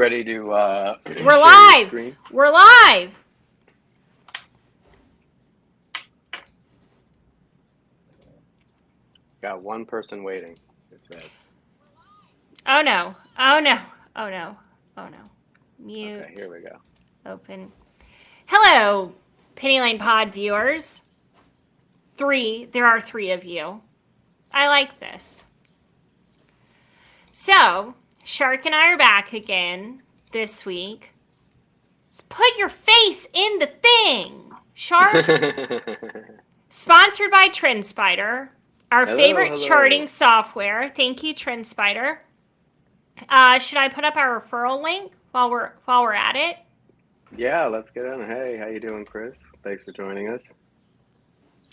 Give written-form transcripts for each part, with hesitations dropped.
Ready to We're share your live. screen? We're live. Got one person waiting. It says. Oh no. Oh no. Oh no. Oh no. Mute. Okay, here we go. Open. Hello, Penny Lane Pod viewers. There are three of you. I like this. So, Shark and I are back again this week. Just put your face in the thing, Shark. Sponsored by TrendSpider, our favorite charting software. Thank you, TrendSpider. Should I put up our referral link while we're at it? Yeah, let's get on. Hey, how you doing, Chris? Thanks for joining us.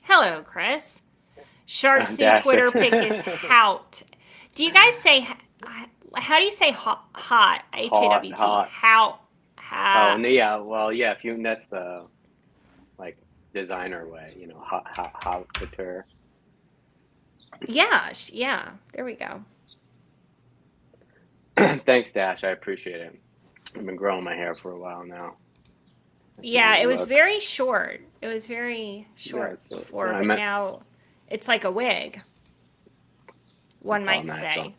Hello, Chris. Shark's new Dash. Twitter pic is Hout. Do you guys say, how do you say hot? H-A-W-T. Hot. Hout. Oh, yeah. Well, yeah. That's the like designer way, hot couture. Yeah. There we go. Thanks, Dash. I appreciate it. I've been growing my hair for a while now. Yeah, it was very short. It was very short before, but now it's like a wig. One might say.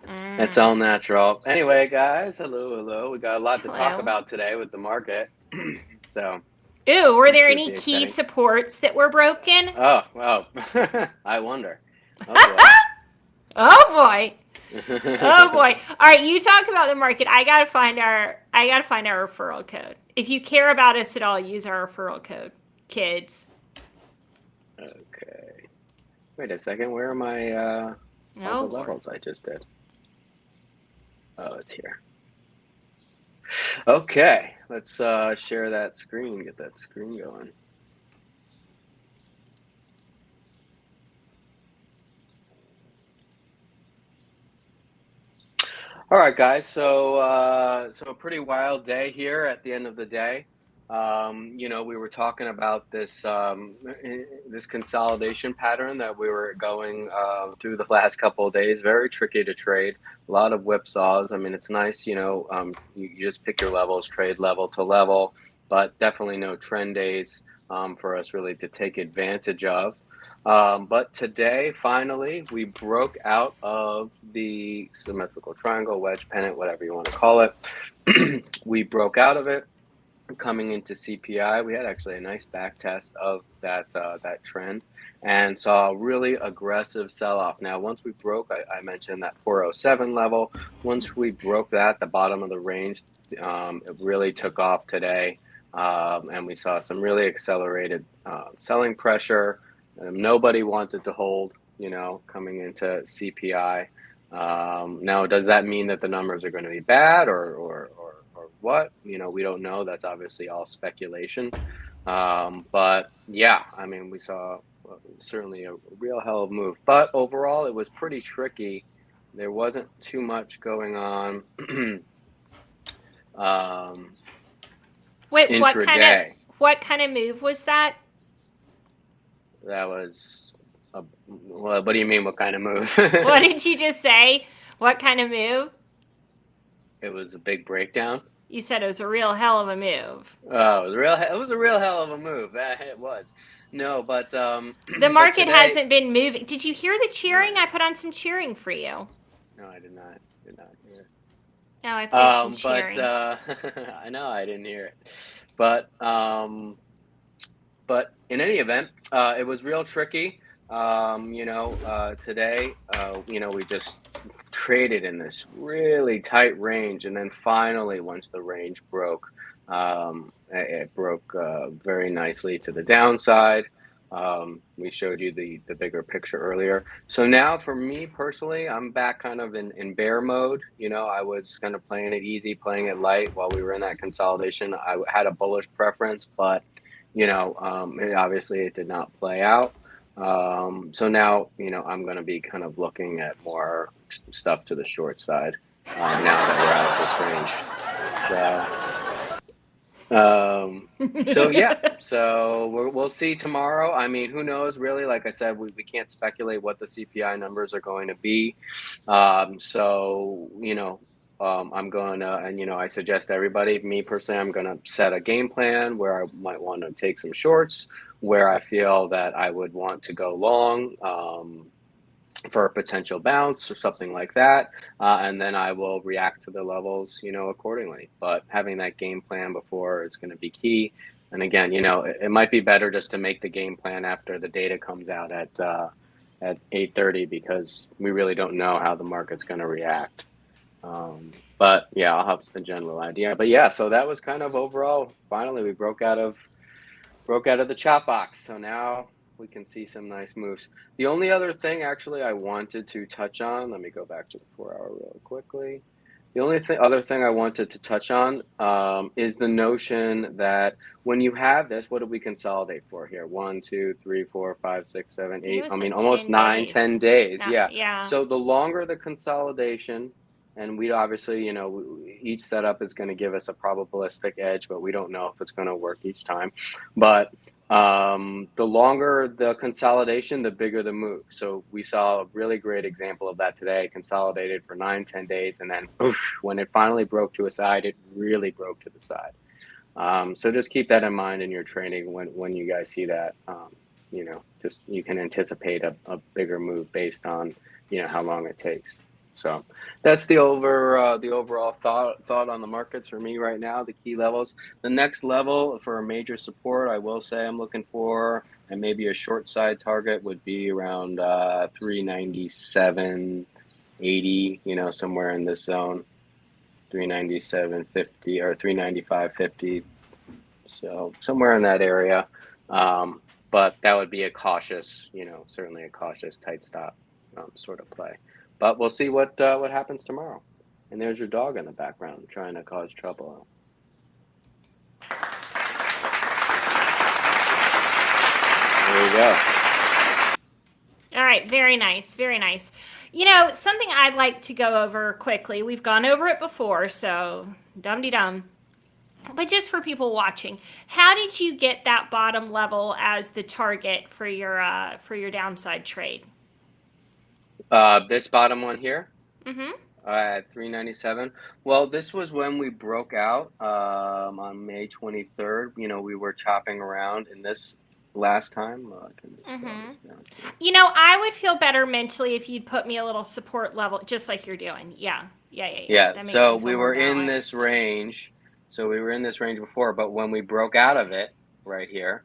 It's all natural. Anyway, guys, hello. We got a lot to talk about today with the market. So. Ooh, were there any key supports that were broken? Oh, well, I wonder. Oh boy. Oh boy. Oh boy. All right, you talk about the market. I gotta find our referral code. If you care about us at all, use our referral code, kids. Okay. Wait a second. Where are my all the levels I just did? Oh, it's here. Okay, let's share that screen. Get that screen going. All right, guys. So a pretty wild day here at the end of the day. We were talking about this this consolidation pattern that we were going through the last couple of days. Very tricky to trade. A lot of whipsaws. I mean, it's nice, you just pick your levels, trade level to level, but definitely no trend days for us really to take advantage of. But today, finally, we broke out of the symmetrical triangle, wedge pennant, whatever you want to call it. We broke out of it coming into CPI. We had actually a nice back test of that trend and saw a really aggressive sell-off. Now, once we broke, I mentioned that 407 level. Once we broke that, the bottom of the range, it really took off today. And we saw some really accelerated selling pressure. Nobody wanted to hold, coming into CPI. Now, does that mean that the numbers are going to be bad or what? We don't know. That's obviously all speculation. But yeah, I mean, we saw certainly a real hell of a move. But overall, it was pretty tricky. There wasn't too much going on. Wait, intraday. what kind of move was that? That was well, what do you mean, what kind of move? What did you just say? What kind of move? It was a big breakdown. You said it was a real hell of a move. Oh, it was a real hell of a move. It was. No, but the market hasn't been moving. Did you hear the cheering? I put on some cheering for you. No, I did not. Hear it. No, I played some cheering. But I know I didn't hear it. But in any event, it was real tricky. Today, we just traded in this really tight range, and then finally, once the range broke, it broke very nicely to the downside. We showed you the bigger picture earlier. So now, for me personally, I'm back kind of in bear mode. I was kind of playing it easy, playing it light while we were in that consolidation. I had a bullish preference, but obviously it did not play out. So now, I'm going to be kind of looking at more stuff to the short side now that we're out of this range. So yeah, so we'll see tomorrow. I mean, who knows really? Like I said, we can't speculate what the CPI numbers are going to be. So, I'm going to, and I suggest everybody, me personally, I'm going to set a game plan where I might want to take some shorts, where I feel that I would want to go long for a potential bounce or something like that. And then I will react to the levels, accordingly. But having that game plan before is going to be key. And again, it might be better just to make the game plan after the data comes out at 8:30, because we really don't know how the market's going to react. But yeah, I'll have the general idea. But yeah, so that was kind of overall. Finally, we broke out of the chop box. So now we can see some nice moves. The only other thing actually I wanted to touch on, let me go back to the 4-hour real quickly. The only other thing I wanted to touch on is the notion that when you have this, what do we consolidate for here? 1, 2, 3, 4, 5, 6, 7, It 8. was I mean, like almost 10 9, days. 10 days. Yeah. Yeah. So the longer the consolidation, and we obviously, each setup is going to give us a probabilistic edge, but we don't know if it's going to work each time. But the longer the consolidation, the bigger the move. So we saw a really great example of that today. Consolidated for 9, 10 days, and then when it finally broke to a side, it really broke to the side. So just keep that in mind in your trading when you guys see that. Just you can anticipate a bigger move based on how long it takes. So that's the overall thought on the markets for me right now. The key levels. The next level for a major support, I will say I'm looking for, and maybe a short side target would be around 397.80. Somewhere in this zone, 397.50 or 395.50. So somewhere in that area. But that would be a cautious, certainly a cautious tight stop sort of play. But we'll see what happens tomorrow. And there's your dog in the background trying to cause trouble. There you go. All right, very nice, very nice. Something I'd like to go over quickly. We've gone over it before, so dum-de-dum. But just for people watching, how did you get that bottom level as the target for your downside trade? This bottom one here. Mm-hmm. At 397. Well, this was when we broke out on May 23rd. We were chopping around in this last time. I can just this down. I would feel better mentally if you'd put me a little support level, just like you're doing. Yeah. Yeah. That makes So me feel we more were in balanced. this range. So we were in this range before, but when we broke out of it right here,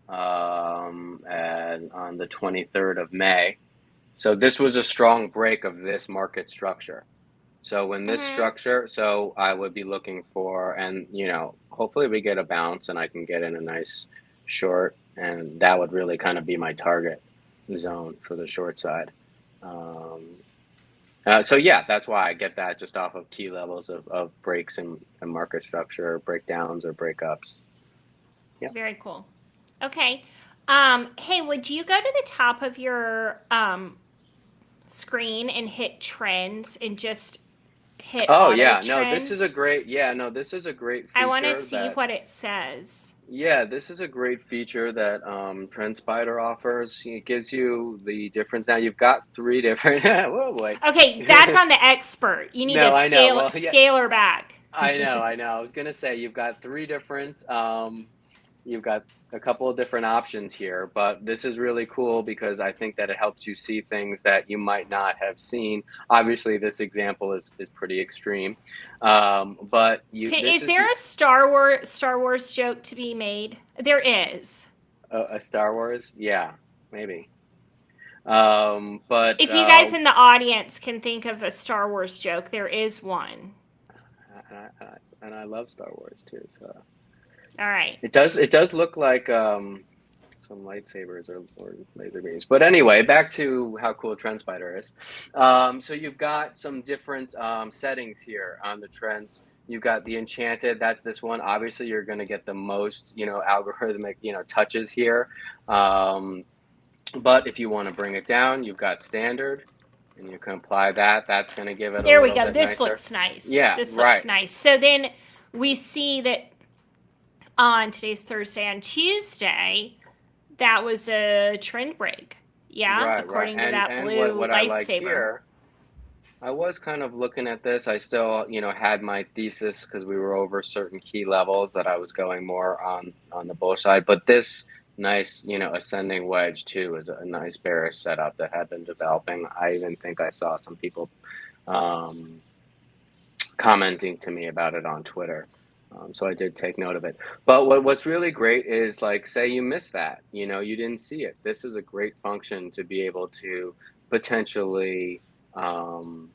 and on the 23rd of May. So this was a strong break of this market structure. So when this structure, so I would be looking for, and hopefully we get a bounce and I can get in a nice short, and that would really kind of be my target zone for the short side. So yeah, that's why I get that just off of key levels of breaks and market structure, breakdowns or breakups. Yeah. Very cool. Okay. Hey, would you go to the top of your screen and hit trends and just hit Oh auto yeah, trends? no, this is a great feature. I want to see what it says. Yeah, this is a great feature that TrendSpider offers. It gives you the difference. Now you've got 3 different. Oh boy. Okay, that's on the expert. You need No, to I know. Well, yeah, scale her back. I know. I was gonna say you've got 3 different. You've got a couple of different options here, but this is really cool because I think that it helps you see things that you might not have seen. Obviously, this example is pretty extreme, but Is there a Star Wars joke to be made? There is. A Star Wars? Yeah, maybe. But if you guys in the audience can think of a Star Wars joke, there is one. And I love Star Wars too. So. All right. It does look like some lightsabers or laser beams. But anyway, back to how cool TrendSpider is. So you've got some different settings here on the trends. You've got the enchanted. That's this one. Obviously, you're going to get the most algorithmic touches here. But if you want to bring it down, you've got standard. And you can apply that. That's going to give it there a we little go. bit This nicer. Looks nice. Yeah, this looks nice. So then we see that on today's Thursday, on Tuesday, that was a trend break. Yeah, right, according right. to that and blue what lightsaber. I like here I was kind of looking at this. I still, had my thesis because we were over certain key levels that I was going more on the bull side. But this nice, ascending wedge too is a nice bearish setup that had been developing. I even think I saw some people um, commenting to me about it on Twitter. So I did take note of it. But what's really great is like, say you missed that, you didn't see it. This is a great function to be able to potentially um,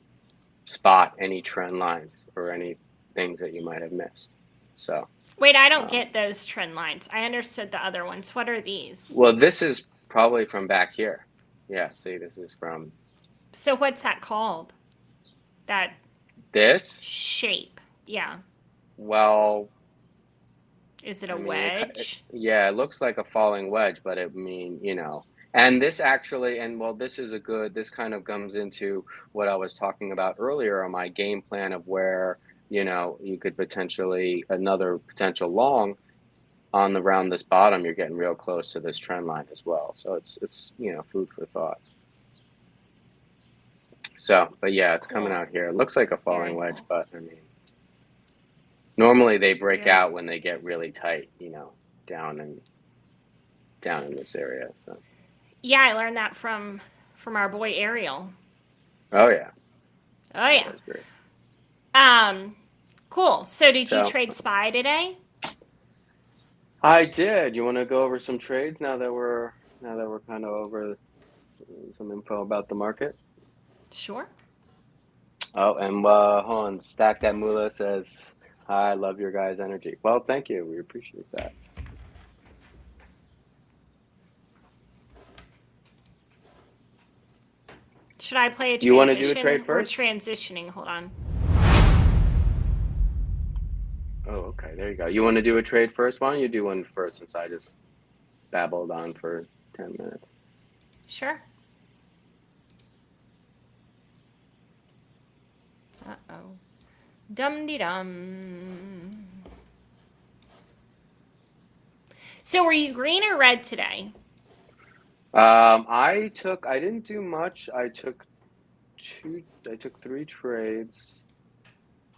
spot any trend lines or any things that you might have missed. So, Wait, I don't um, get those trend lines. I understood the other ones. What are these? well, this is probably from back here. Yeah, see, this is from So what's that called? That this. shape. Yeah. Well, Is it a I mean, wedge? yeah, it looks like a falling wedge, but and this actually, and well, this kind of comes into what I was talking about earlier on my game plan of where, you could potentially, another potential long on the around this bottom, you're getting real close to this trend line as well. So it's, food for thought. So, but yeah, it's coming Cool. out here. It looks like a falling Very wedge, cool. but I mean, normally they break Very. out when they get really tight, down and down in this area. So, Yeah, I learned that from our boy Ariel. oh yeah, Oh that yeah. was great. Um, cool. So did you So trade SPY today? I did. You want to go over some trades now that we're kind of over some info about the market? Sure. Oh, and hold on. Stack that Moolah says, "Hi, I love your guys' energy." Well, thank you. We appreciate that. Should I play a You want to do a trade transition? We're first? transitioning. Hold on. Oh, okay. There you go. You want to do a trade first? Why don't you do one first since I just babbled on for 10 minutes? Sure. Uh-oh. Dum-de-dum. So were you green or red today? I didn't do much. I took three trades.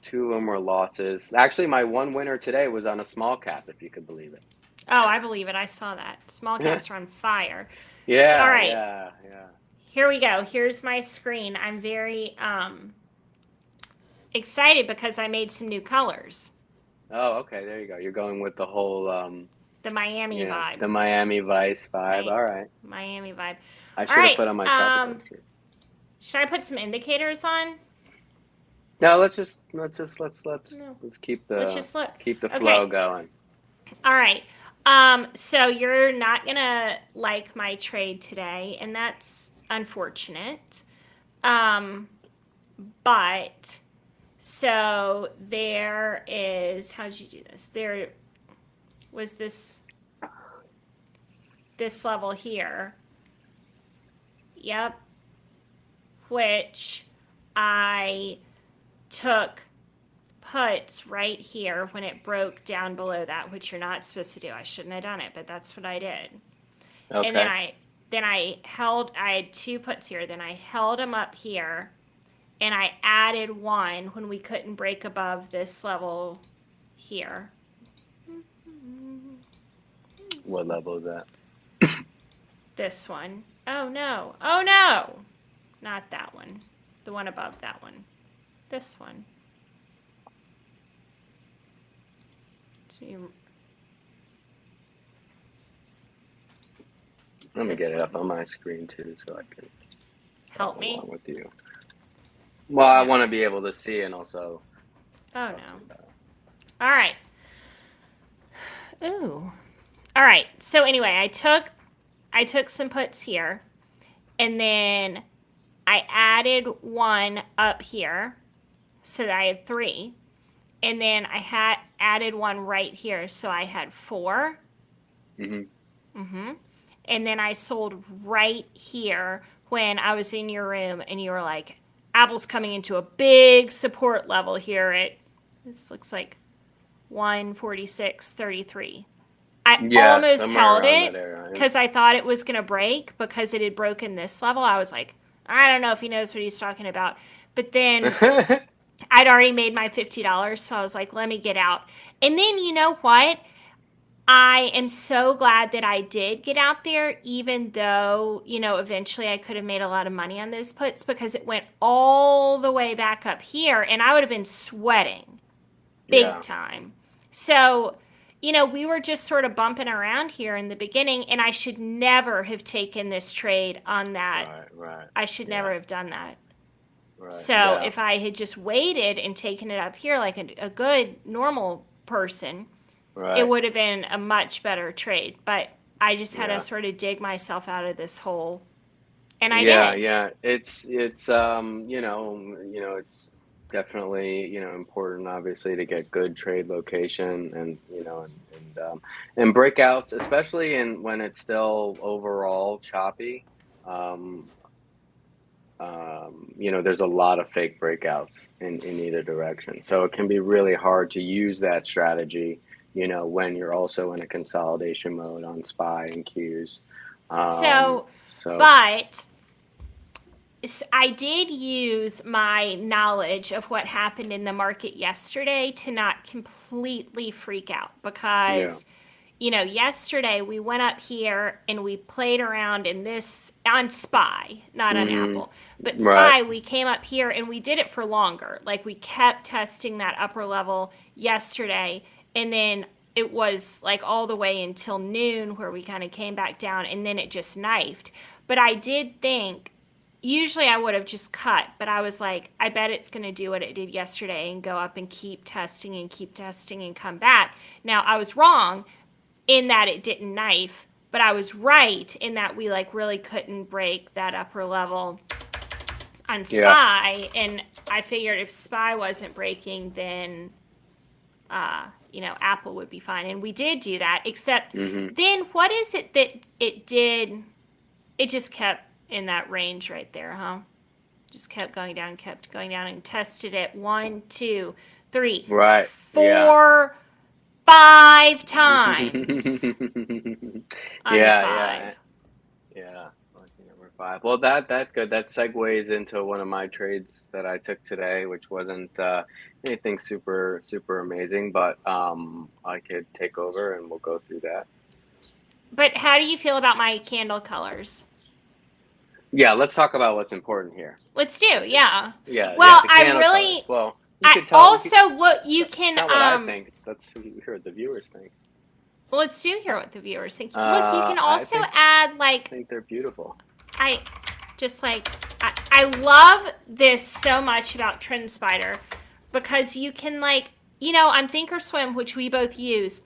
Two of them were losses. Actually, my one winner today was on a small cap, if you could believe Oh, I believe it. I saw that. Small it. caps are on fire. So, all Yeah, right. yeah, yeah. Here we go. Here's my screen. I'm very excited because I made some new colors. Oh, okay, there you go. You're going with the whole, The Miami vibe. the Miami Vice vibe. Right. All right. Miami vibe. I All should have right. put on my tropical shirt. Should I put some indicators on? No, let's No. keep Let's the just look. flow Okay. going. All right. So you're not gonna like my trade today, and that's unfortunate. Um, but so there is, how'd you do this? There was this level here. Yep. Which I took puts right here when it broke down below that, which you're not supposed to do. I shouldn't have done it, but that's what I did. And Okay. then I had two puts here, then I held them up here and I added one when we couldn't break above this level here. What level is that? This one. Oh no. Oh no. Not that one. The one above that one. This one. So Let me this get it one. up on my screen too, so I can Help follow me. along with you. Well, I No. want to be able to see and also. Oh no. All right. Ooh. All right. So anyway, I took some puts here, and then I added one up here, so that I had three, and then I had added one right here, so I had four. Mhm. And then I sold right here when I was in your room, and you were like, Apple's coming into a big support level here at, this looks like 146.33. I Yeah, almost somewhere held around that it area. because I thought it was going to break because it had broken this level. I was like, I don't know if he knows what he's talking about. but then I'd already made my $50, so I was like, let me get out. And then you know what? I am so glad that I did get out there, even though, eventually I could have made a lot of money on those puts because it went all the way back up here and I would have been sweating big Yeah. time. So, we were just sort of bumping around here in the beginning, and I should never have taken this trade on that. Right. I should never have done that. Right. So, Yeah. if I had just waited and taken it up here like a good, normal person, it Right. would have been a much better trade. But I just had to Yeah. sort of dig myself out of this hole, and I Yeah, did. yeah. It's it's definitely, important obviously to get good trade location and, and breakouts, especially in when it's still overall choppy. Um there's a lot of fake breakouts in either direction. So it can be really hard to use that strategy, when you're also in a consolidation mode on SPY and Qs. So, So but I did use my knowledge of what happened in the market yesterday to not completely freak out yeah. because, yesterday we went up here and we played around in this on SPY, not on Hmm. Apple. But Right. SPY, we came up here and we did it for longer. Like we kept testing that upper level yesterday. And then it was like all the way until noon where we kind of came back down and then it just knifed. But I did think usually I would have just cut, but I was like, I bet it's going to do what it did yesterday and go up and keep testing and come back. Now, I was wrong in that it didn't knife, but I was right in that we like really couldn't break that upper level on Yeah. SPY. And I figured if SPY wasn't breaking, then Apple would be fine. And we did do that, except Hmm. then what is it that it did? It just kept in that range right there, huh? Just kept going down, and tested it 1, 2, 3, Right. Yeah. 4, 5 times on the Yeah. 5. Yeah. Lucky number five. Well, that's good. That segues into one of my trades that I took today, which wasn't anything super amazing, but I could take over and we'll go through that. But how do you feel about my candle colors? Yeah, let's talk about what's important here. Let's do, yeah. Yeah, Well, the candle colors. Well, I you could also look. You it's can not what I think. Let's hear what the viewers think. let's do hear what the viewers think. Look, you can I also add like think they're beautiful. I just like I love this so much about TrendSpider because you can like on Thinkorswim, which we both use.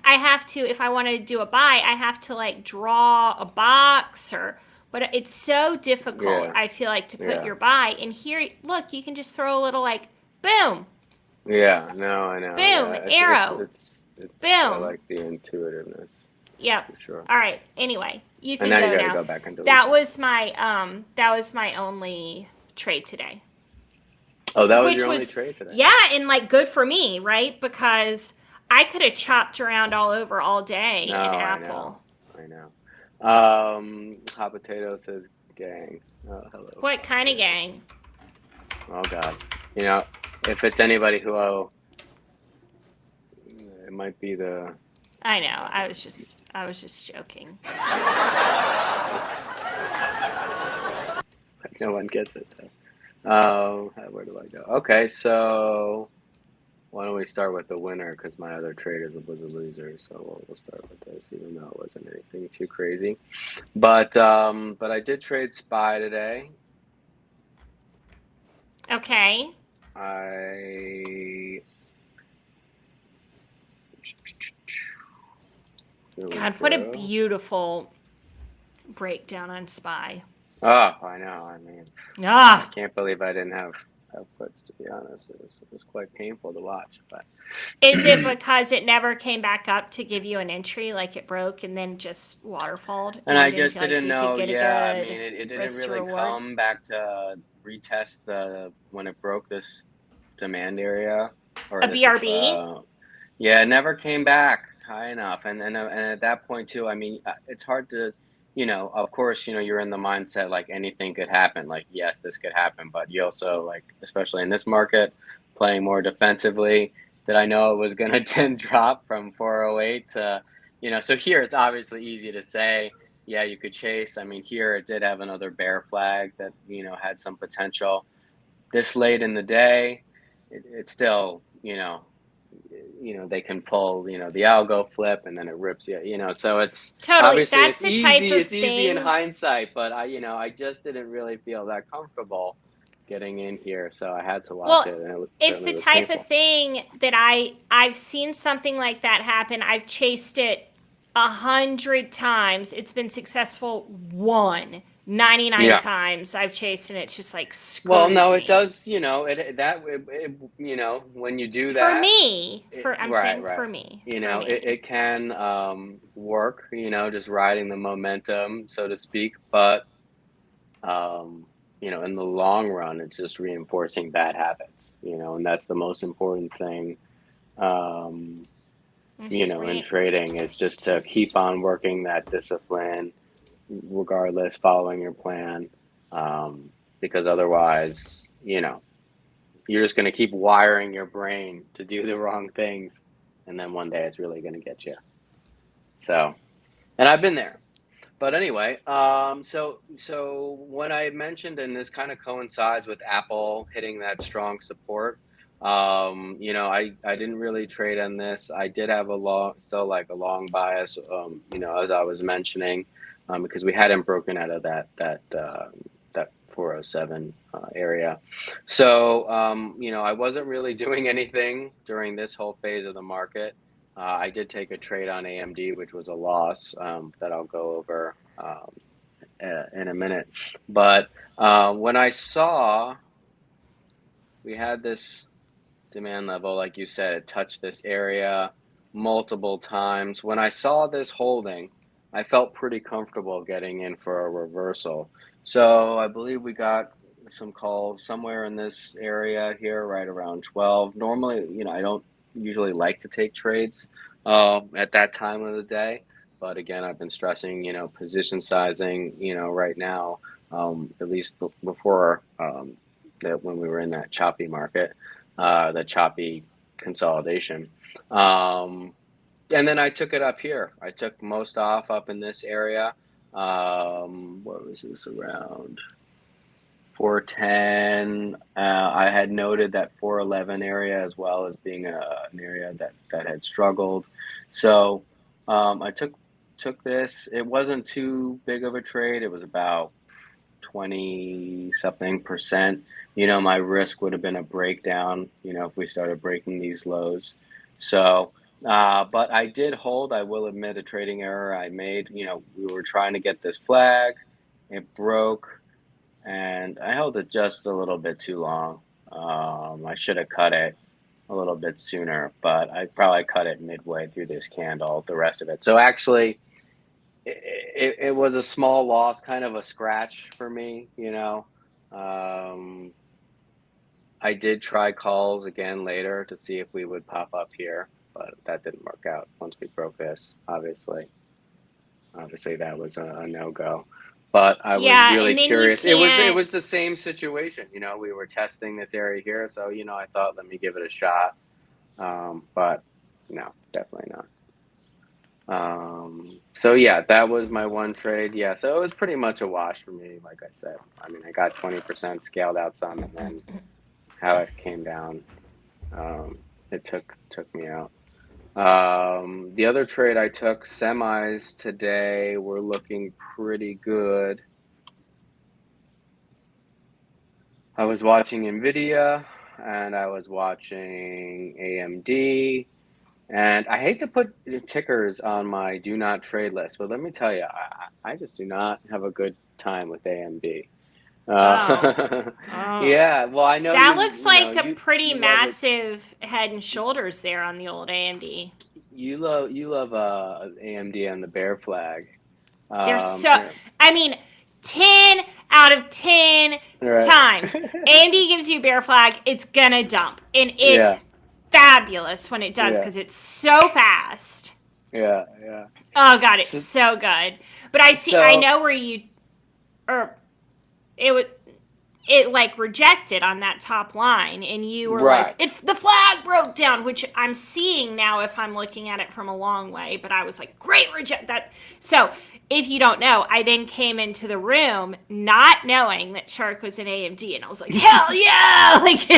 I have to, if I want to do a buy, I have to like draw a box but it's so difficult, Yeah, I feel like, to put yeah, your buy. And here, look, you can just throw a little like, boom, yeah. No, I know. boom, Yeah, arrow, I boom. like the intuitiveness Yep. for sure. All right. Anyway, you And can now you go got to now. go back and delete them. That was my only trade today. Oh, that was Which your only was trade today. yeah, and like good for me, right? Because I could have chopped around all over all day No, in I Apple. know. Hot potato says gang. Oh, hello. What kind of gang? Oh God. If it's anybody who it might be the. I know. I was just joking. No one gets it though. Where do I go? Okay, so why don't we start with the winner? Because my other trade was a loser, so we'll start with this, even though it wasn't anything too crazy. But I did trade SPY today. Okay. God, what a beautiful breakdown on SPY. Oh, I know. I mean, I can't believe I didn't have puts, to be honest. It was quite painful to watch. But is it because it never came back up to give you an entry, like it broke and then just waterfalled? And I just didn't know. Yeah, I mean, it didn't really come back to retest when it broke this demand area or a BRB. Yeah, it never came back high enough, and at that point too. I mean, it's hard to of course, you're in the mindset like anything could happen. Like, yes, this could happen, but you also like, especially in this market, playing more defensively. Did I know it was going to then drop from 408 to, so here it's obviously easy to say, yeah, you could chase. I mean, here it did have another bear flag that, had some potential. This late in the day, it's still, they can pull, the algo flip and then it rips you, so it's Totally. obviously That's the type of it's easy in thing. hindsight, but I just didn't really feel that comfortable getting in here, so I had to watch Well, it, and it it's certainly the was type of painful. thing that I've seen something like that happen. I've chased it 100 times. It's been successful 99 Yeah. times I've chased and it's just like Well, screwed no, it me. does, when you do For that, me, for I'm right, saying right. for me. It can work, just riding the momentum, so to speak, but um, in the long run, it's just reinforcing bad habits, and that's the most important thing, um, It's just in re trading is just to just keep on working that discipline, regardless, following your plan, um, because otherwise, you're just going to keep wiring your brain to do the wrong things, and then one day it's really going to get you. So, and I've been there. But anyway, so when I mentioned, and this kind of coincides with Apple hitting that strong support, I didn't really trade on this. I did have still like a long bias, as I was mentioning, because we hadn't broken out of that 407 area. So, I wasn't really doing anything during this whole phase of the market. I did take a trade on AMD, which was a loss, that I'll go over in a minute. But when I saw we had this demand level, like you said, it touched this area multiple times. When I saw this holding, I felt pretty comfortable getting in for a reversal. So I believe we got some calls somewhere in this area here, right around 12. Normally, I don't usually like to take trades at that time of the day. But again, I've been stressing, position sizing, right now, at least before that when we were in that choppy market, the choppy consolidation. Um, and then I took it up here. I took most off up in this area. What was this around? 410. I had noted that 411 area as well as being an area that had struggled. So I took this. It wasn't too big of a trade. It was about 20 something percent. My risk would have been a breakdown, if we started breaking these lows. So, but I did hold, I will admit, a trading error I made. We were trying to get this flag, it broke, and I held it just a little bit too long. I should have cut it a little bit sooner, but I probably cut it midway through this candle, the rest of it. So actually, it was a small loss, kind of a scratch for me. Um, I did try calls again later to see if we would pop up here, but that didn't work out once we broke this, obviously. Obviously, that was a no-go. But I was yeah, really and then you curious. It was the can't. same situation. We were testing this area here, so I thought, let me give it a shot. But no, definitely not. So yeah, that was my one trade. Yeah, so it was pretty much a wash for me, like I said. I mean, I got 20% scaled out some, and then how it came down, it took me out. The other trade I took, semis today, were looking pretty good. I was watching Nvidia and I was watching AMD. And I hate to put tickers on my do not trade list, but let me tell you, I just do not have a good time with AMD. Oh, Uh, oh. yeah, well, I know That looks like a pretty you love it. massive head and shoulders there on the old AMD. You love AMD and the bear flag. They're Um, so, and, I mean, 10 out of 10 right. times AMD gives you bear flag, it's gonna dump. And it's Yeah, fabulous when it does yeah. because it's so fast. Yeah, yeah. Oh god, it's So, so good. But I so know where you or it would it like rejected on that top line and you were like right. if the flag broke down, which I'm seeing now if I'm looking at it from a long way, but I was like great reject that. So if you don't know, I then came into the room not knowing that Shark was in AMD and I was like hell yeah like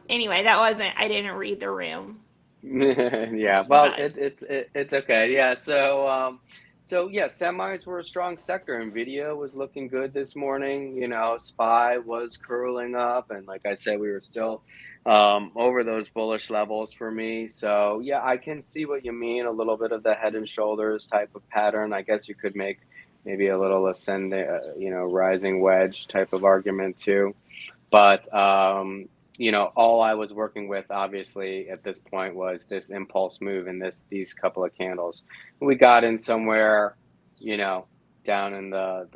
anyway, that wasn't, I didn't read the room, Yeah, well, but it's okay. Yeah, so yeah, semis were a strong sector. Nvidia was looking good this morning. SPY was curling up, and like I said, we were still over those bullish levels for me. So yeah, I can see what you mean. A little bit of the head and shoulders type of pattern. I guess you could make maybe a little ascending, rising wedge type of argument too. But all I was working with obviously at this point was this impulse move and these couple of candles. We got in somewhere, you know, down in the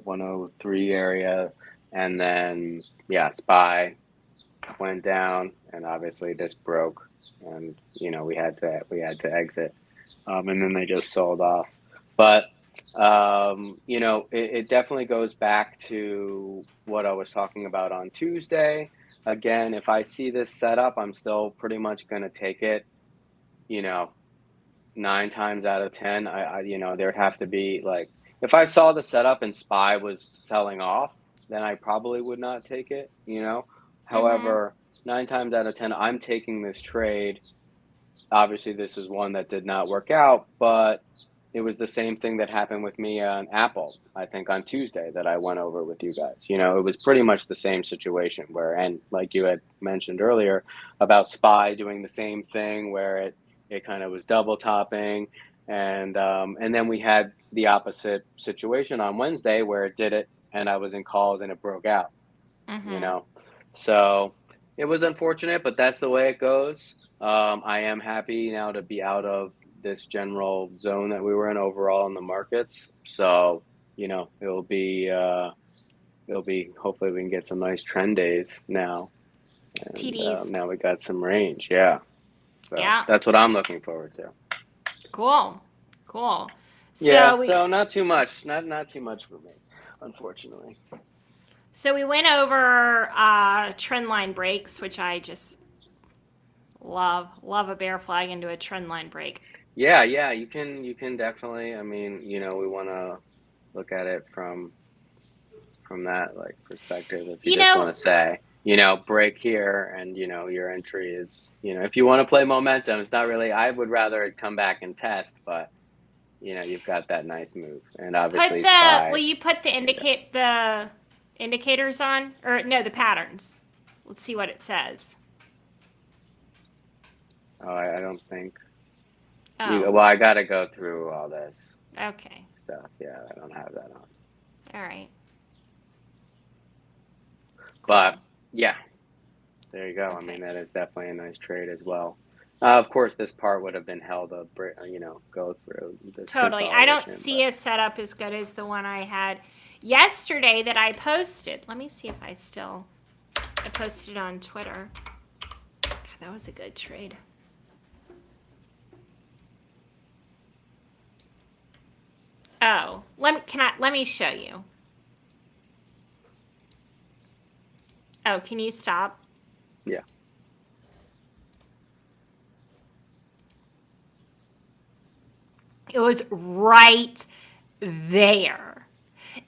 103 area, and then yeah, SPY went down, and obviously this broke, and we had to exit, and then they just sold off. But it definitely goes back to what I was talking about on Tuesday. Again, if I see this setup, I'm still pretty much going to take it. You know, 9 times out of 10, there'd have to be like if I saw the setup and SPY was selling off, then I probably would not take it. mhm. However, 9 times out of 10, I'm taking this trade. Obviously, this is one that did not work out, but it was the same thing that happened with me on Apple, I think on Tuesday that I went over with you guys. It was pretty much the same situation and like you had mentioned earlier about SPY doing the same thing where it kind of was double topping. And then we had the opposite situation on Wednesday where it did it and I was in calls and it broke out, you Mhm. know. So it was unfortunate, but that's the way it goes. I am happy now to be out of this general zone that we were in overall in the markets. So, it'll be hopefully we can get some nice trend days now. And TDs. now we got some range. Yeah. So Yeah. that's what I'm looking forward to. Cool. Cool. Yeah. So we So not too much. Not too much for me, unfortunately. so we went over trend line breaks, which I just love a bear flag into a trend line break. Yeah. Yeah. You can definitely, I mean, we want to look at it from that like perspective if you You just want know, to say break here and your entry is if you want to play momentum. It's not really, I would rather it come back and test, but you've got that nice move and put obviously the will SPY. you put Yeah. the indicators on or no the patterns? Let's see what it says. Oh, I don't think Oh, well, I gotta go through all this okay. stuff. Yeah, I don't have that on, All right. but Cool. yeah, there you go. I mean, Okay. that is definitely a nice trade as well. Of course this part would have been held up, go through this Totally. I don't consolidation, see but a setup as good as the one I had yesterday that I posted. Let me see if I posted on Twitter. God, that was a good trade. Oh, let me show you. Oh, can you stop? yeah. It was right there.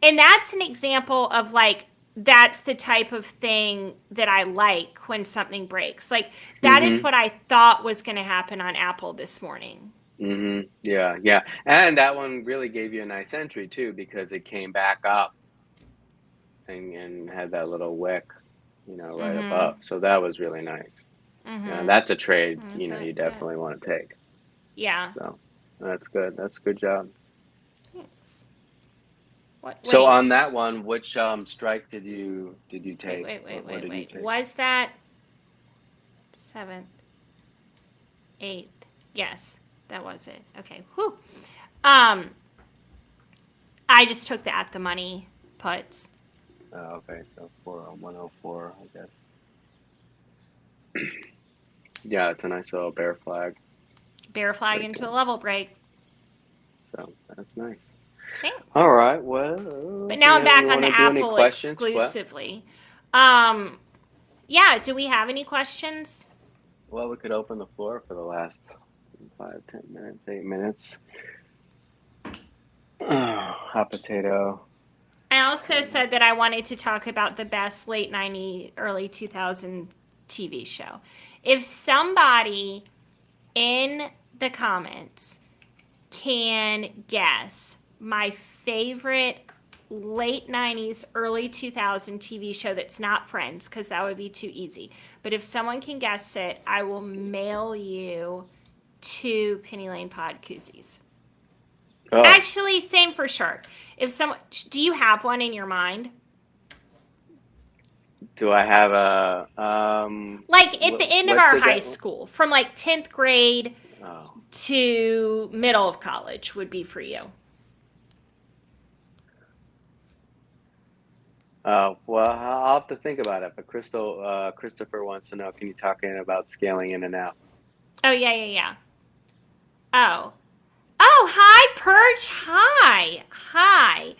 And that's an example of like that's the type of thing that I like when something breaks. Like that is Mhm. what I thought was going to happen on Apple this morning. Mhm. Yeah, yeah. And that one really gave you a nice entry too because it came back up and had that little wick, right Mhm. above. So that was really nice. Yeah, Mhm. that's a trade, Is it? you Yeah. definitely want to take. Yeah. So that's good. That's a good job. Thanks. What? So Wait. on that one, which strike did you Wait. take? Wait. Wait. What Wait. did you Wait. take? Was that 7th, 8th? Yes, that was it. Okay. Whew. Um, I just took the at the money puts. Oh, okay, so for 104, I guess. Yeah, it's a nice little bear flag Bear flag right into a there. level break. So that's nice. All Thanks. right. But Well, now I'm we back on want the to do any Apple questions? What? exclusively. Um, yeah, do we have any questions? Well, we could open the floor for the last 5, 10 minutes, 8 minutes. Hot potato. I also Okay. said that I wanted to talk about the best late 90s, early 2000 TV show. If somebody in the comments can guess my favorite late 90s, early 2000 TV show that's not Friends, because that would be too easy. But if someone can guess it, I will mail you 2 Penny Lane Pod koozies. Oh, Actually, same for sure. If someone, do you have one in your mind? do I have a Like at the end of what's our the high guy? school, from like 10th grade Oh, to middle of college would be for you. oh. Well, I'll have to think about it. But Christopher wants to know, can you talk in about scaling in and out? Oh, yeah, yeah, yeah. Oh. Oh, hi, Perch. Hi. Hi.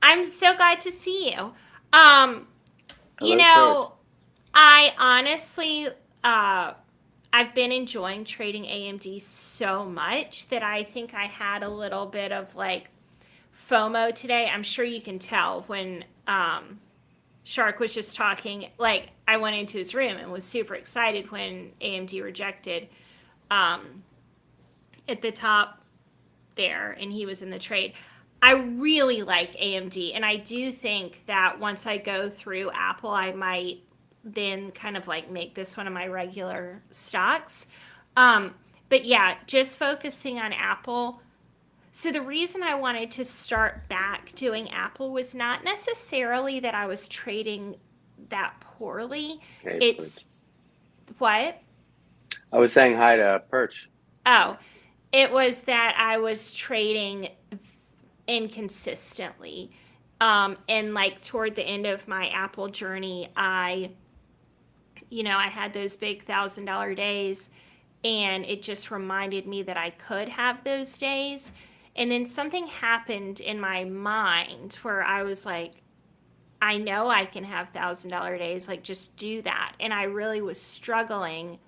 I'm so glad to see you. Um, you Hello, Perch. know, I honestly, I've been enjoying trading AMD so much that I think I had a little bit of like FOMO today. I'm sure you can tell when Shark was just talking. Like, I went into his room and was super excited when AMD rejected um, at the top there, and he was in the trade. I really like AMD, and I do think that once I go through Apple, I might then kind of like make this one of my regular stocks. Um, but yeah, just focusing on Apple. So the reason I wanted to start back doing Apple was not necessarily that I was trading that poorly. Hey, Perch. It's what? I was saying hi to Perch. Oh, There. it was that I was trading inconsistently. And like toward the end of my Apple journey, I had those big $1,000 days, and it just reminded me that I could have those days. And then something happened in my mind where I was like, I know I can have $1,000 days, like just do that. And I really was struggling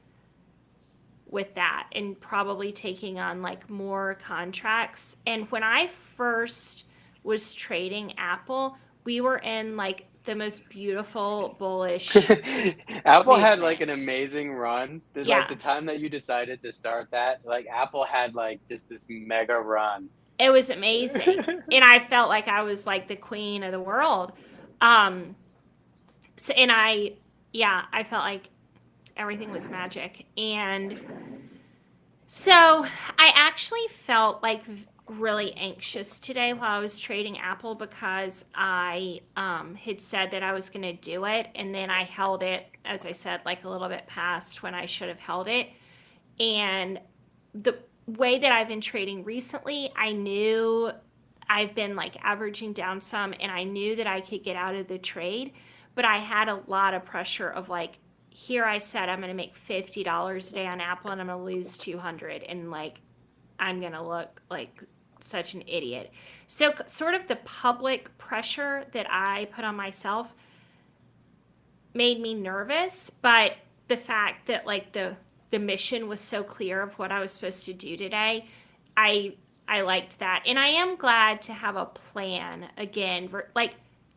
with that and probably taking on like more contracts. And when I first was trading Apple, we were in like the most beautiful bullish Apple had like an movement. amazing run. Like Yeah, the time that you decided to start that, like Apple had like just this mega run. it was amazing. And I felt like I was like the queen of the world. Um, so, and yeah, I felt like everything was magic. And so I actually felt like really anxious today while I was trading Apple because I had said that I was going to do it. And then I held it, as I said, like a little bit past when I should have held it. And the way that I've been trading recently, I knew I've been like averaging down some and I knew that I could get out of the trade, but I had a lot of pressure of like, here I said I'm going to make $50 a day on Apple and I'm going to lose 200 and like I'm going to look like such an idiot. So sort of the public pressure that I put on myself made me nervous, but the fact that like the mission was so clear of what I was supposed to do today, I I liked that. And I am glad to have a plan again. Like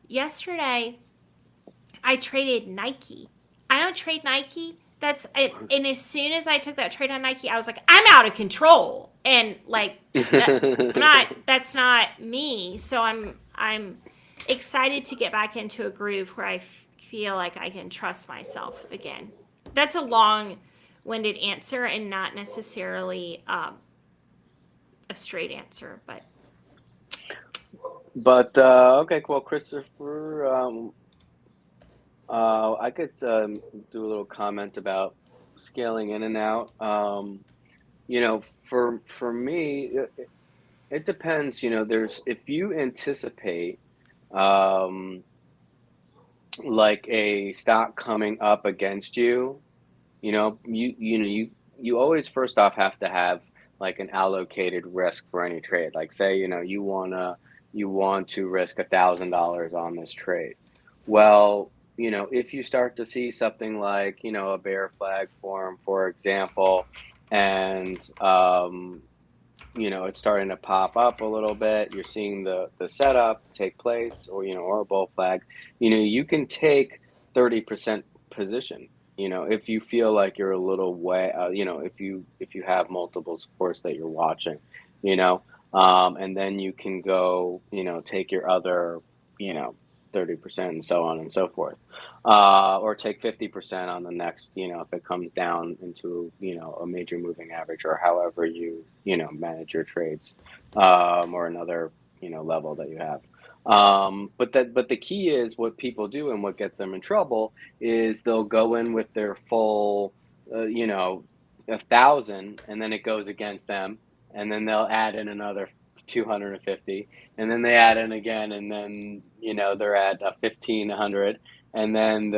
yesterday I traded Nike. I don't trade Nike. That's it. And as soon as I took that trade on Nike, I was like, I'm out of control. And like that I'm not that's not me. So I'm excited to get back into a groove where I feel like I can trust myself again. That's a long-winded answer and not necessarily a straight answer, but But okay, cool, Christopher. I could do a little comment about scaling in and out. For me, it depends. There's if you anticipate um, like a stock coming up against you, You always first off have to have like an allocated risk for any trade. Like say, you want to risk $1,000 on this trade. Well, if you start to see something like, a bear flag form, for example, and it's starting to pop up a little bit. You're seeing the setup take place, or a bull flag. You can take 30% position. If you feel like you're a little way, if you have multiple supports that you're watching, you know, and then you can go, take your other, you know, 30% and so on and so forth, or take 50% on the next, if it comes down into, a major moving average, or however manage your trades, or another, level that you have. But the key is what people do, and what gets them in trouble is they'll go in with their full, uh, you know, 1,000, and then it goes against them, and then they'll add in another 250, and then they add in again, and then they're at a 1,500, and then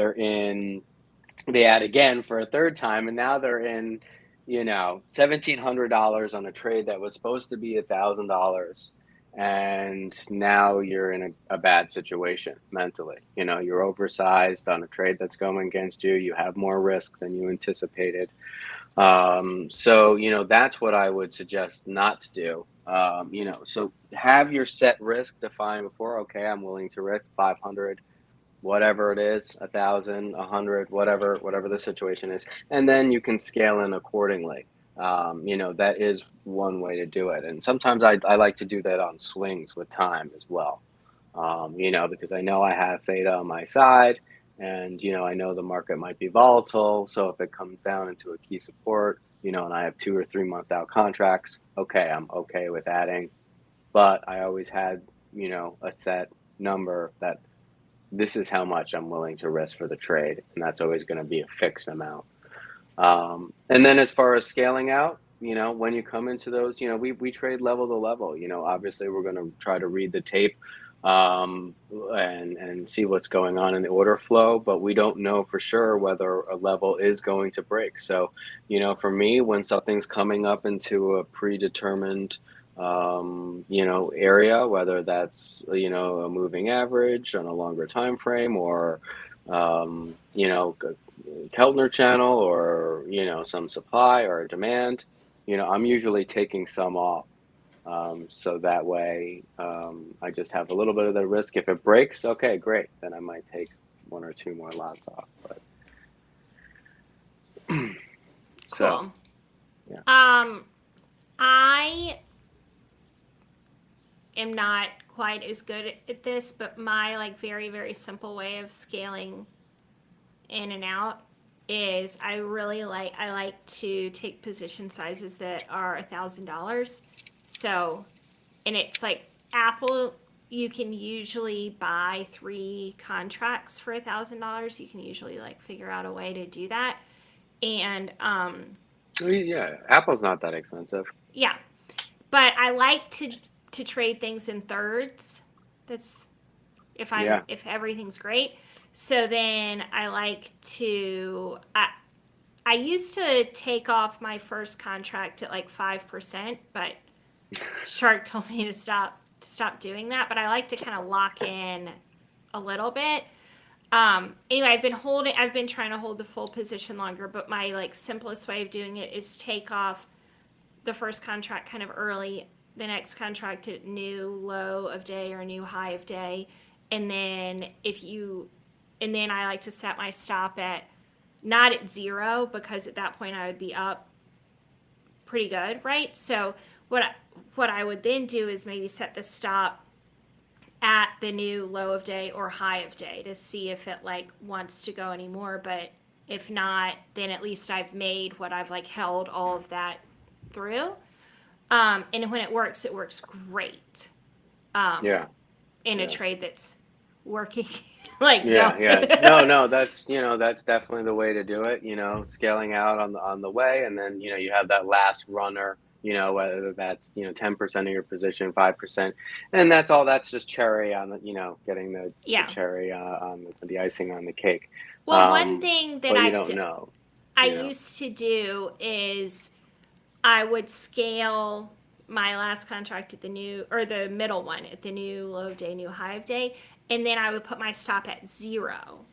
they add again for a third time, and now they're in $1,700 on a trade that was supposed to be $1,000, and now you're in a bad situation mentally. You're oversized on a trade that's going against you. You have more risk than you anticipated. So that's what I would suggest not to do. So have your set risk defined before. Okay, I'm willing to risk 500, whatever it is, 1,000, 100, whatever the situation is, and then you can scale in accordingly. That is one way to do it, and sometimes I like to do that on swings with time as well. Because I know I have theta on my side, and I know the market might be volatile. So if it comes down into a key support, and I have 2 or 3 month out contracts, okay, I'm okay with adding. But I always had, a set number that this is how much I'm willing to risk for the trade, and that's always going to be a fixed amount. And then as far as scaling out, when you come into those, we trade level to level. Obviously we're going to try to read the tape, and see what's going on in the order flow, but we don't know for sure whether a level is going to break. So, for me, when something's coming up into a predetermined, area, whether that's, a moving average on a longer time frame, or, Keltner channel, or, some supply or demand, I'm usually taking some off. So that way, I just have a little bit of the risk. If it breaks, okay, great. Then I might take one or two more lots off. But so, Cool. yeah. I am not quite as good at this, but my like very, very simple way of scaling in and out is I like to take position sizes that are $1,000. So, and it's like Apple, you can usually buy 3 contracts for $1,000. You can usually like figure out a way to do that. And Yeah, Apple's not that expensive. yeah, but I like to trade things in thirds. That's Yeah. if everything's great. So then I like to I used to take off my first contract at like 5%, but Shark told me to stop doing that. But I like to kind of lock in a little bit. Anyway, I've been trying to hold the full position longer, but my like simplest way of doing it is take off the first contract kind of early, the next contract at new low of day or new high of day, and then I like to set my stop at not at 0, because at that point I would be up pretty good, right? So what I would then do is maybe set the stop at the new low of day or high of day to see if it like wants to go anymore. But if not, then at least I've made what I've like held all of that through. And when it works great. Yeah. In a Yeah. trade that's working. Like Yeah. No, that's definitely the way to do it. Scaling out on the way, and then you have that last runner. Whether that's 10% of your position, 5%, and that's all. That's just cherry on the getting the Yeah. cherry on the icing on the cake. Well, one thing that But you don't know. I you know. used to do is I would scale my last contract at the new, or the middle one at the new low of day, new high of day, and then I would put my stop at 0.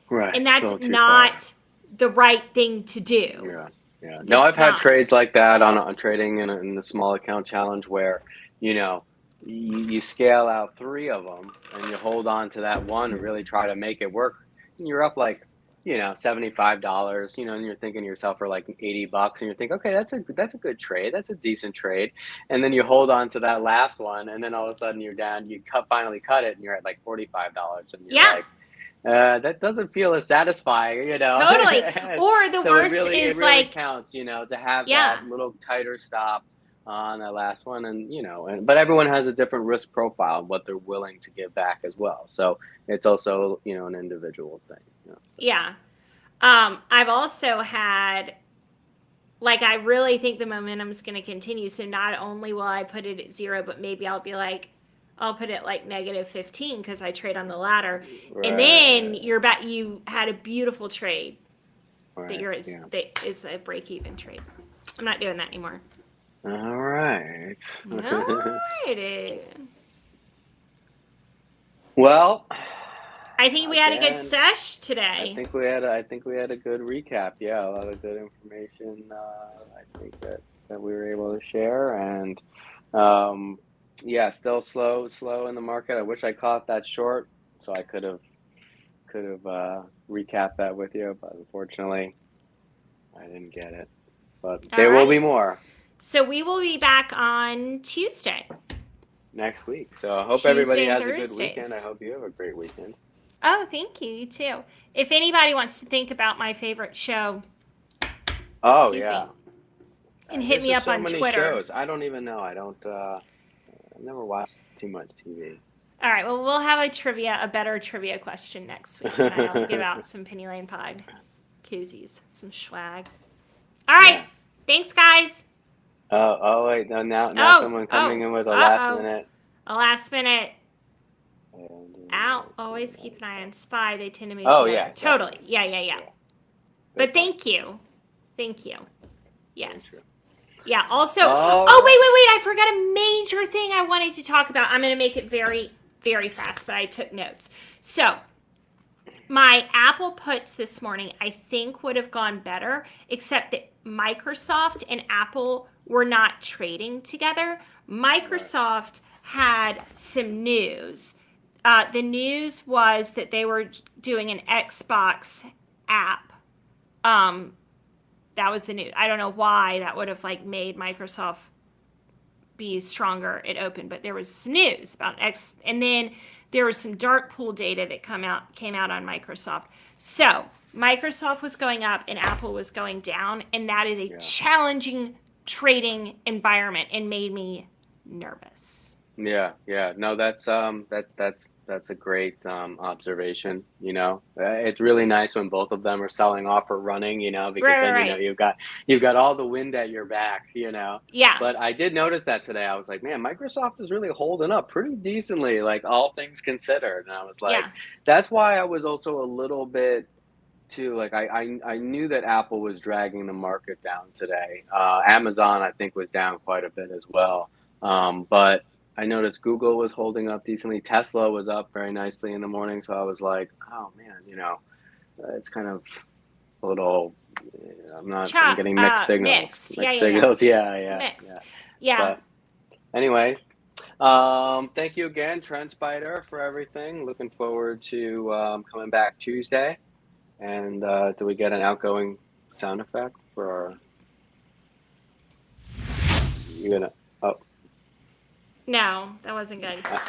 Right. And It's a that's little too far. not the right thing to do. Yeah. Yeah. No, I've It's had trades not. like that on trading in the small account challenge where, you know, you scale out 3 of them and you hold on to that one and really try to make it work. And you're up like, $75, and you're thinking to yourself for like $80 and you're thinking, okay, that's a good trade. That's a decent trade. And then you hold on to that last one and then all of a sudden you're down, finally cut it and you're at like $45 and you're Yeah, like, that doesn't feel as satisfying. totally. Or the So it worst really it is really like, counts, to have yeah, that little tighter stop on that last one, and but everyone has a different risk profile and what they're willing to give back as well. So it's also an individual thing. So. yeah. I've also had, like, I really think the momentum is going to continue. So not only will I put it at 0, but maybe I'll be like, I'll put it like -15 because I trade on the ladder, and Right, then right, you had a beautiful trade right. Yeah. that is a break even trade. I'm not doing that anymore. All right. Alrighty. Well, I think we had a good again, sesh I today. think we had a good recap. Yeah, a lot of good information. I think that we were able to share, and yeah, still slow in the market. I wish I caught that short, so I could have recapped that with you, but unfortunately, I didn't get it. But All there will be right. more So we will be back on Tuesday. next week. So I hope everybody Tuesday and has a good weekend. I Thursdays. hope you have a great weekend. Oh, thank you. You too. If anybody wants to think about my favorite show, Oh excuse me, yeah, and hit there's me just up so on many Twitter. shows. I don't even know. I don't. I've never watched too much TV. All right. Well, we'll have a better trivia question next week, and I'll give out some Penny Lane Pod koozies, some swag. All right. Yeah. Thanks, guys. Oh wait, no, now Oh, someone coming oh, in with a uh last oh. minute. A last minute And, out. Always keep an eye on SPY. They tend to move oh together. yeah, Totally. definitely. Yeah. Yeah, But good point. thank you. Thank you. Very true. Yes. Yeah. Also, All oh, right. wait. I forgot a major thing I wanted to talk about. I'm going to make it very, very fast, but I took notes. So, my Apple puts this morning, I think, would have gone better, except that Microsoft and Apple were not trading together. Right. Microsoft had some news. The news was that they were doing an Xbox app. That was the news. I don't know why that would have like made Microsoft be stronger at open, but there was some news about X, and then there was some dark pool data that came out on Microsoft. So Microsoft was going up and Apple was going down, and that is a Yeah. challenging trading environment and made me nervous. Yeah. Yeah. No, that's a great observation. It's really nice when both of them are selling off or running. Because then Right. you've got all the wind at your back. Yeah. But I did notice that today. I was like, man, Microsoft is really holding up pretty decently, like all things considered. And I was like, Yeah. that's why I was also a little bit too, like I knew that Apple was dragging the market down today. Amazon, I think, was down quite a bit as well. But I noticed Google was holding up decently. Tesla was up very nicely in the morning. So I was like, oh man, it's kind of a little, I'm getting mixed signals. Mixed. Mixed Yeah. signals. Yeah, yeah, Mixed. yeah. Yeah. But anyway, thank you again, TrendSpider, for everything. Looking forward to coming back Tuesday. And do we get an outgoing sound effect for our? You gonna? Oh, No, that wasn't good. uh,